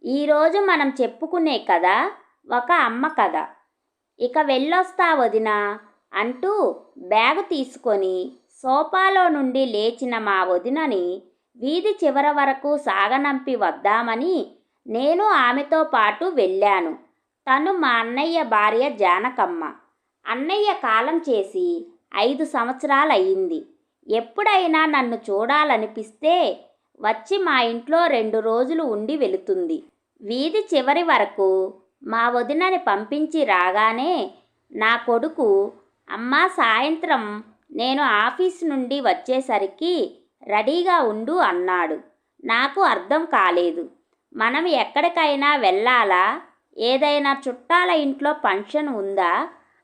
ఈరోజు మనం చెప్పుకునే కథ ఒక అమ్మ కథ. ఇక వెళ్ళొస్తా వదినా అంటూ బ్యాగు తీసుకొని సోఫాలో నుండి లేచిన మా వదినని వీధి చివర వరకు సాగనంపి వద్దామని నేను ఆమెతో పాటు వెళ్ళాను. తను మా అన్నయ్య భార్య జానకమ్మ. అన్నయ్య కాలం చేసి 5 సంవత్సరాలయ్యింది. ఎప్పుడైనా నన్ను చూడాలనిపిస్తే వచ్చి మా ఇంట్లో 2 రోజులు ఉండి వెళుతుంది. వీధి చివరి వరకు మా వదినని పంపించి రాగానే నా కొడుకు, అమ్మా సాయంత్రం నేను ఆఫీస్ నుండి వచ్చేసరికి రెడీగా ఉండు అన్నాడు. నాకు అర్థం కాలేదు. మనం ఎక్కడికైనా వెళ్ళాలా, ఏదైనా చుట్టాల ఇంట్లో ఫంక్షన్ ఉందా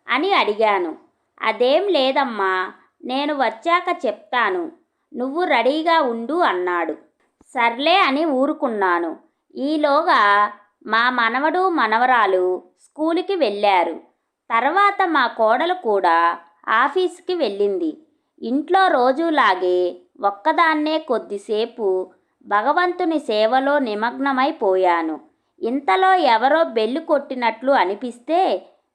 అని అడిగాను. అదేం లేదమ్మా, నేను వచ్చాక చెప్తాను, నువ్వు రెడీగా ఉండు అన్నాడు. సర్లే అని ఊరుకున్నాను. ఈలోగా మా మనవడు మనవరాలు స్కూలుకి వెళ్ళారు. తర్వాత మా కోడలు కూడా ఆఫీస్కి వెళ్ళింది. ఇంట్లో రోజులాగే ఒక్కదాన్నే కొద్దిసేపు భగవంతుని సేవలో నిమగ్నమైపోయాను. ఇంతలో ఎవరో బెల్లు కొట్టినట్లు అనిపిస్తే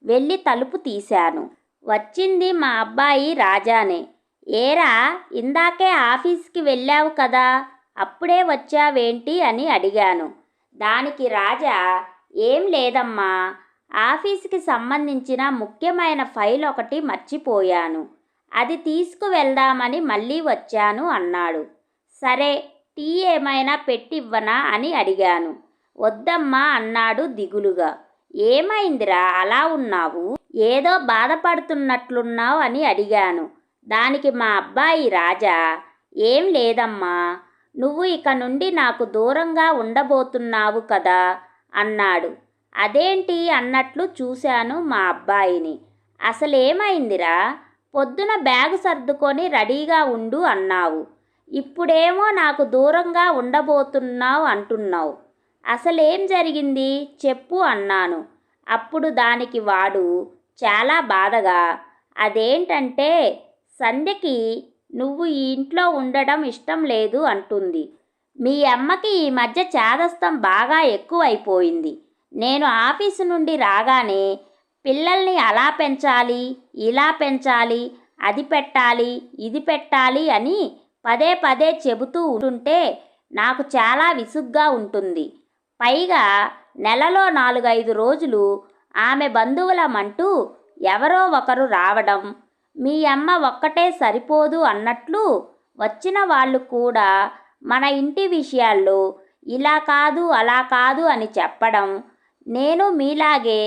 వెళ్ళి తలుపు తీశాను. వచ్చింది మా అబ్బాయి రాజానే. ఏరా, ఇందాకే ఆఫీస్కి వెళ్ళావు కదా, అప్పుడే వచ్చావేంటి అని అడిగాను. దానికి రాజా, ఏం లేదమ్మా, ఆఫీస్కి సంబంధించిన ముఖ్యమైన ఫైల్ ఒకటి మర్చిపోయాను, అది తీసుకువెళ్దామని మళ్ళీ వచ్చాను అన్నాడు. సరే, టీ ఏమైనా పెట్టివ్వనా అని అడిగాను. వద్దమ్మా అన్నాడు దిగులుగా. ఏమైందిరా అలా ఉన్నావు, ఏదో బాధపడుతున్నట్లున్నావు అని అడిగాను. దానికి మా అబ్బాయి రాజా, ఏం లేదమ్మా, నువ్వు ఇక నుండి నాకు దూరంగా ఉండబోతున్నావు కదా అన్నాడు. అదేంటి అన్నట్లు చూశాను మా అబ్బాయిని. అసలేమైందిరా, పొద్దున బ్యాగు సర్దుకొని రెడీగా ఉండు అన్నావు, ఇప్పుడేమో నాకు దూరంగా ఉండబోతున్నావు అంటున్నావు. అసలేం జరిగింది చెప్పు అన్నాను. అప్పుడు దానికి వాడు చాలా బాధగా, అదేంటంటే సంధ్యకి నువ్వు ఈ ఇంట్లో ఉండడం ఇష్టం లేదు అంటుంది. మీ అమ్మకి ఈ మధ్య చాదస్తం బాగా ఎక్కువైపోయింది. నేను ఆఫీసు నుండి రాగానే పిల్లల్ని అలా పెంచాలి, ఇలా పెంచాలి, అది పెట్టాలి, ఇది పెట్టాలి అని పదే పదే చెబుతూ ఉంటుంటే నాకు చాలా విసుగ్గా ఉంటుంది. పైగా నెలలో 4-5 రోజులు ఆమె బంధువులమంటూ ఎవరో ఒకరు రావడం, మీ అమ్మ ఒక్కటే సరిపోదు అన్నట్లు వచ్చిన వాళ్ళు కూడా మన ఇంటి విషయాల్లో ఇలా కాదు అలా కాదు అని చెప్పడం. నేను మీలాగే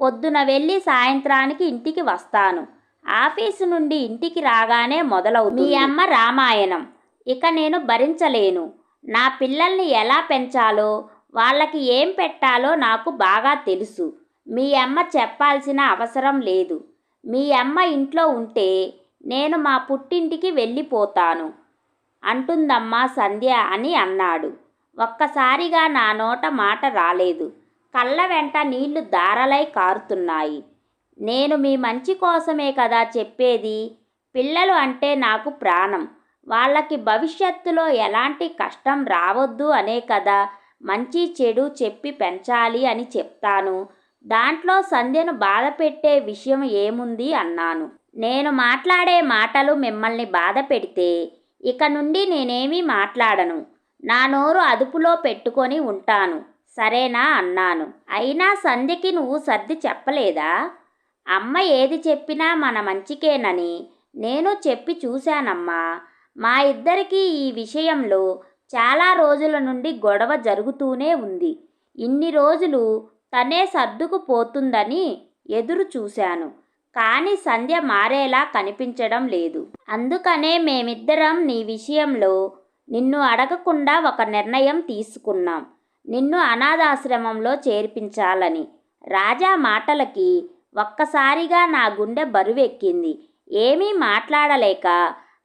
పొద్దున వెళ్ళి సాయంత్రానికి ఇంటికి వస్తాను. ఆఫీసు నుండి ఇంటికి రాగానే మొదలవుతుంది మీ అమ్మ రామాయణం. ఇక నేను భరించలేను. నా పిల్లల్ని ఎలా పెంచాలో, వాళ్ళకి ఏం పెట్టాలో నాకు బాగా తెలుసు. మీ అమ్మ చెప్పాల్సిన అవసరం లేదు. మీ అమ్మ ఇంట్లో ఉంటే నేను మా పుట్టింటికి వెళ్ళిపోతాను అంటుందమ్మా సంధ్య అని అన్నాడు. ఒక్కసారిగా నా నోట మాట రాలేదు. కళ్ళ వెంట నీళ్లు ధారలై కారుతున్నాయి. నేను మీ మంచి కోసమే కదా చెప్పేది. పిల్లలు అంటే నాకు ప్రాణం. వాళ్ళకి భవిష్యత్తులో ఎలాంటి కష్టం రావద్దు అనే కదా మంచి చెడు చెప్పి పెంచాలి అని చెప్తాను. దాంట్లో సంధ్యను బాధ పెట్టే విషయం ఏముంది అన్నాను. నేను మాట్లాడే మాటలు మిమ్మల్ని బాధ పెడితే ఇక నుండి నేనేమీ మాట్లాడను. నా నోరు అదుపులో పెట్టుకొని ఉంటాను, సరేనా అన్నాను. అయినా సంధ్యకి నువ్వు సర్ది చెప్పలేదా? అమ్మ ఏది చెప్పినా మన మంచికేనని నేను చెప్పి చూశానమ్మా. మా ఇద్దరికీ ఈ విషయంలో చాలా రోజుల నుండి గొడవ జరుగుతూనే ఉంది. ఇన్ని రోజులు తనే సర్దుకుపోతుందని ఎదురు చూశాను, కానీ సంధ్య మారేలా కనిపించడం లేదు. అందుకనే మేమిద్దరం నీ విషయంలో నిన్ను అడగకుండా ఒక నిర్ణయం తీసుకున్నాం, నిన్ను అనాథాశ్రమంలో చేర్పించాలని. రాజా మాటలకి ఒక్కసారిగా నా గుండె బరువెక్కింది. ఏమీ మాట్లాడలేక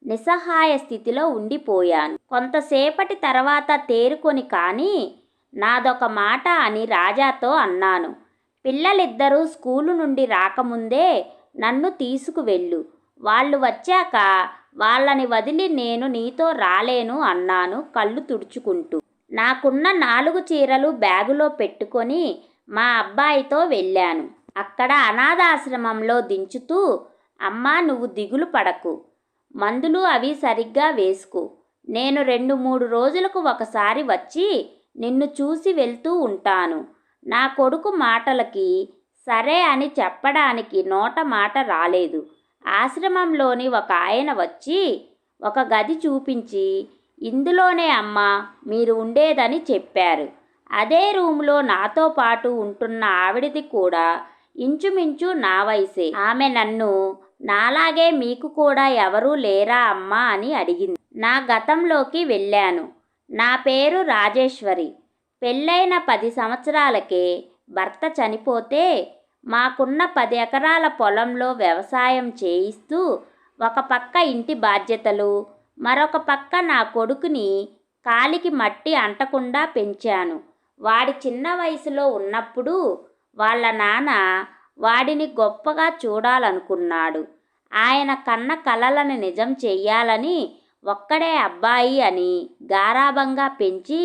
నిస్సహాయ స్థితిలో ఉండిపోయాను. కొంతసేపటి తర్వాత తేరుకొని, కానీ నాదొక మాట అని రాజాతో అన్నాను. పిల్లలిద్దరూ స్కూలు నుండి రాకముందే నన్ను తీసుకువెళ్ళు. వాళ్ళు వచ్చాక వాళ్ళని వదిలి నేను నీతో రాలేను అన్నాను కళ్ళు తుడుచుకుంటూ. నాకున్న 4 చీరలు బ్యాగులో పెట్టుకొని మా అబ్బాయితో వెళ్ళాను. అక్కడ అనాథాశ్రమంలో దించుతూ, అమ్మా నువ్వు దిగులు పడకు, మందులు అవి సరిగ్గా వేసుకో, నేను 2-3 రోజులకు ఒకసారి వచ్చి నిన్ను చూసి వెళ్తూ ఉంటాను. నా కొడుకు మాటలకి సరే అని చెప్పడానికి నోట మాట రాలేదు. ఆశ్రమంలోని ఒక ఆయన వచ్చి ఒక గది చూపించి, ఇందులోనే అమ్మా మీరు ఉండేదని చెప్పారు. అదే రూములో నాతో పాటు ఉంటున్న ఆవిడది కూడా ఇంచుమించు నా వయసే. ఆమె నన్ను, నాలాగే మీకు కూడా ఎవరూ లేరా అమ్మా అని అడిగింది. నా గతంలోకి వెళ్ళాను. నా పేరు రాజేశ్వరి. పెళ్ళైన 10 సంవత్సరాలకే భర్త చనిపోతే మాకున్న 10 ఎకరాల పొలంలో వ్యవసాయం చేయిస్తూ ఒక పక్క ఇంటి బాధ్యతలు, మరొక పక్క నా కొడుకుని కాలికి మట్టి అంటకుండా పెంచాను. వాడి చిన్న వయసులో ఉన్నప్పుడు వాళ్ళ నాన్న వాడిని గొప్పగా చూడాలనుకున్నాడు. ఆయన కన్న కలలను నిజం చెయ్యాలని ఒక్కడే అబ్బాయి అని గారాబంగా పెంచి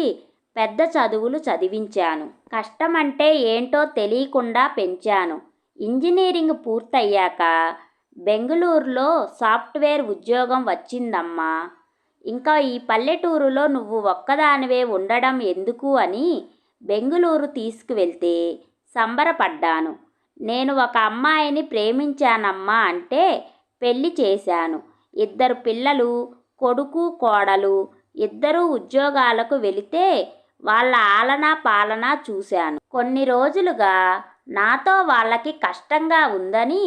పెద్ద చదువులు చదివించాను. కష్టమంటే ఏంటో తెలియకుండా పెంచాను. ఇంజనీరింగ్ పూర్తయ్యాక బెంగళూరులో సాఫ్ట్వేర్ ఉద్యోగం వచ్చిందమ్మా. ఇంకా ఈ పల్లెటూరులో నువ్వు ఒక్కదానివే ఉండడం ఎందుకు అని బెంగళూరు తీసుకువెళ్తే సంబరపడ్డాను. నేను ఒక అమ్మాయిని ప్రేమించానమ్మా అంటే పెళ్లి చేశాను. 2 పిల్లలు, కొడుకు కోడలు, ఇద్దరూ ఉద్యోగాలకు వెళితే వాళ్ళ ఆలనా పాలనా చూశాను. కొన్ని రోజులుగా నాతో వాళ్ళకి కష్టంగా ఉందని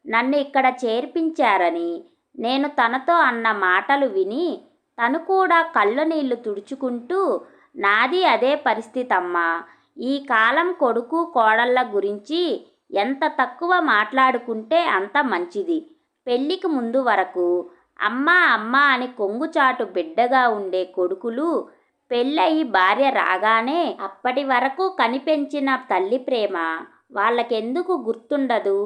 నన్ను ఇక్కడ చేర్పించారని నేను తనతో అన్న మాటలు విని తను కూడా కళ్ళు నీళ్లు తుడుచుకుంటూ, నాది అదే పరిస్థితి అమ్మా. ఈ కాలం కొడుకు కోడళ్ళ గురించి ఎంత తక్కువ మాట్లాడుకుంటే అంత మంచిది. పెళ్ళికి ముందు వరకు అమ్మా అమ్మా అని కొంగుచాటు బిడ్డగా ఉండే కొడుకులు పెళ్ళయి భార్య రాగానే అప్పటి వరకు కనిపెంచిన తల్లి ప్రేమ వాళ్ళకెందుకు గుర్తుండదు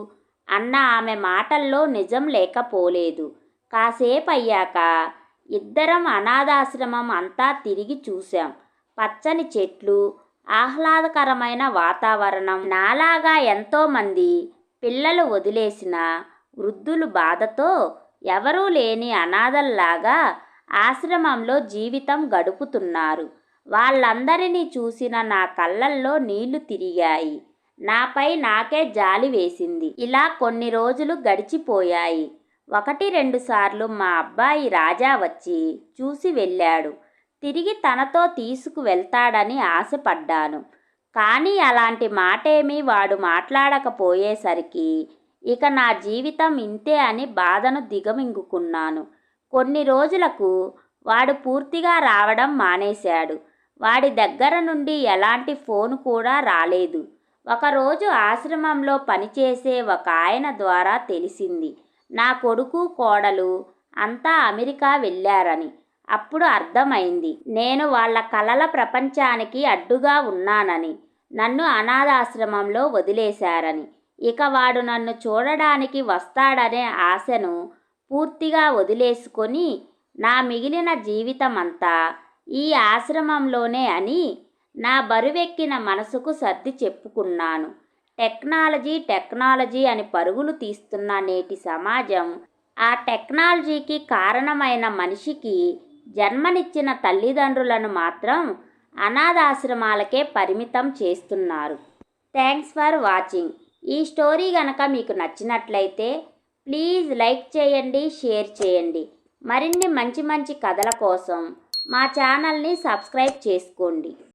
అన్న ఆమె మాటల్లో నిజం లేకపోలేదు. కాసేపు అయ్యాక ఇద్దరం అనాథాశ్రమం అంతా తిరిగి చూశాం. పచ్చని చెట్లు, ఆహ్లాదకరమైన వాతావరణం. నాలాగా ఎంతోమంది పిల్లలు వదిలేసిన వృద్ధులు బాధతో ఎవరూ లేని అనాథల్లాగా ఆశ్రమంలో జీవితం గడుపుతున్నారు. వాళ్ళందరినీ చూసిన నా కళ్ళల్లో నీళ్లు తిరిగాయి. నాపై నాకే జాలి వేసింది. ఇలా కొన్ని రోజులు గడిచిపోయాయి. 1-2 సార్లు మా అబ్బాయి రాజా వచ్చి చూసి వెళ్ళాడు. తిరిగి తనతో తీసుకువెళ్తాడని ఆశపడ్డాను. కానీ అలాంటి మాటేమీ వాడు మాట్లాడకపోయేసరికి ఇక నా జీవితం ఇంతే అని బాధను దిగమింగుకున్నాను. కొన్ని రోజులకు వాడు పూర్తిగా రావడం మానేశాడు. వాడి దగ్గర నుండి ఎలాంటి ఫోన్ కూడా రాలేదు. ఒకరోజు ఆశ్రమంలో పనిచేసే ఒక ఆయన ద్వారా తెలిసింది నా కొడుకు కోడలు అంతా అమెరికా వెళ్ళారని. అప్పుడు అర్థమైంది నేను వాళ్ళ కలల ప్రపంచానికి అడ్డుగా ఉన్నానని, నన్ను అనాథాశ్రమంలో వదిలేశారని. ఇక వాడు నన్ను చూడడానికి వస్తాడనే ఆశను పూర్తిగా వదిలేసుకొని నా మిగిలిన జీవితమంతా ఈ ఆశ్రమంలోనే అని నా బరువెక్కిన మనసుకు సర్ది చెప్పుకున్నాను. టెక్నాలజీ అని పరుగులు తీస్తున్న నేటి సమాజం ఆ టెక్నాలజీకి కారణమైన మనిషికి జన్మనిచ్చిన తల్లిదండ్రులను మాత్రం అనాథాశ్రమాలకే పరిమితం చేస్తున్నారు. Thanks for watching. ఈ స్టోరీ గనక మీకు నచ్చినట్లయితే ప్లీజ్ లైక్ చేయండి, షేర్ చేయండి. మరిన్ని మంచి మంచి కథల కోసం మా ఛానల్ని సబ్స్క్రైబ్ చేసుకోండి.